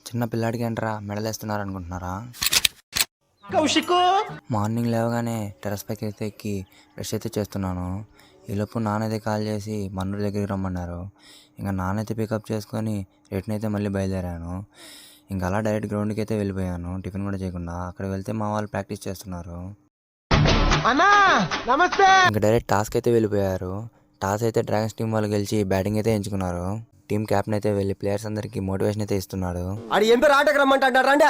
చిన్న పిల్లాడికి ఏంట్రా మెడలేస్తున్నారు అనుకుంటున్నారా? కౌశికు మార్నింగ్ లేవగానే టెర్రస్ పైకి అయితే ఎక్కి బ్రష్ అయితే చేస్తున్నాను. ఈలోపు నాన్నైతే కాల్ చేసి మన్నూరు దగ్గరికి రమ్మన్నారు. ఇంకా నాన్నైతే పికప్ చేసుకొని రిటర్న్ అయితే మళ్ళీ బయలుదేరాను. ఇంకా అలా డైరెక్ట్ గ్రౌండ్కి అయితే వెళ్ళిపోయాను, టిఫిన్ కూడా చేయకుండా. అక్కడ వెళ్తే మా వాళ్ళు ప్రాక్టీస్ చేస్తున్నారు. అన్నా నమస్తే. ఇంకా డైరెక్ట్ టాస్క్ అయితే వెళ్ళిపోయారు. టాస్ అయితే డ్రాగన్స్ టీం వాళ్ళు గెలిచి బ్యాటింగ్ అయితే ఎంచుకున్నారు. టీం క్యాప్టెన్ అయితే వెళ్ళి ప్లేయర్స్ అందరికి మోటివేషన్ అయితే ఇస్తున్నాడు. ఆడి ఏం పేరు ఆటకు రమ్మంటాడు రండి.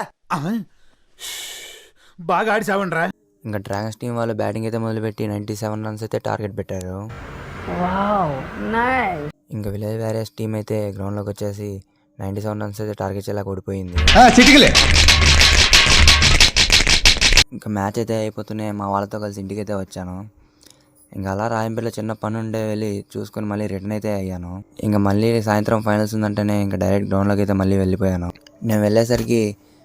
బాగా ఆడిసావండ్రా. ఇంకా డ్రాగన్స్ టీం వాళ్ళు బ్యాటింగ్ అయితే మొదలుపెట్టి 97 రన్స్ అయితే టార్గెట్ పెట్టారు. ఇంకా విలేజ్ వారియర్స్ టీం అయితే గ్రౌండ్లోకి వచ్చేసి 97 రన్స్ అయితే టార్గెట్ చేయలేక ఓడిపోయింది. ఇంకా మ్యాచ్ అయితే అయిపోతూనే మా వాళ్ళతో కలిసి ఇంటికి అయితే వచ్చాను. ఇంకా అలా రాయంపేటలో చిన్న పని ఉండే వెళ్ళి చూసుకొని మళ్ళీ రిటర్న్ అయితే అయ్యాను. ఇంకా మళ్ళీ సాయంత్రం ఫైనల్స్ ఉందంటేనే ఇంకా డైరెక్ట్ గ్రౌండ్లోకి అయితే మళ్ళీ వెళ్ళిపోయాను. నేను వెళ్ళేసరికి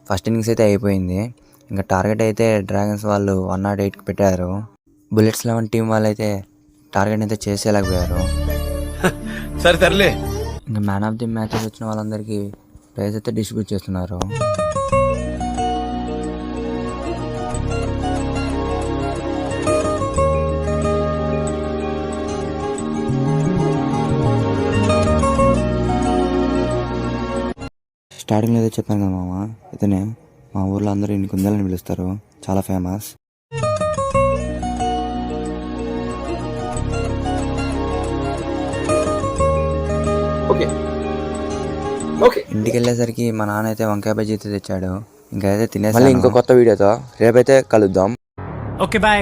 ఫస్ట్ ఇన్నింగ్స్ అయితే అయిపోయింది. ఇంకా టార్గెట్ అయితే డ్రాగన్స్ వాళ్ళు 108కి పెట్టారు. బుల్లెట్స్ 11 టీం వాళ్ళు అయితే టార్గెట్ అయితే చేసేలాగపోయారు. సరే తరలే. ఇంకా మ్యాన్ ఆఫ్ ది మ్యాచెస్ వచ్చిన వాళ్ళందరికీ ప్రైజ్ అయితే డిస్ట్రిబ్యూట్ చేస్తున్నారు. స్టార్టింగ్లో అయితే చెప్పాను కదా మామ, ఇతనే మా ఊర్లో అందరూ ఇన్ని కుందేలని పిలుస్తారు, చాలా ఫేమస్. ఇంటికి వెళ్ళేసరికి మా నాన్న అయితే వంకాయ బజ్జీ అయితే తెచ్చాడు. ఇంకా అయితే తినేసి ఇంకో కొత్త వీడియోతో రేపైతే కలుద్దాం. Okay bye.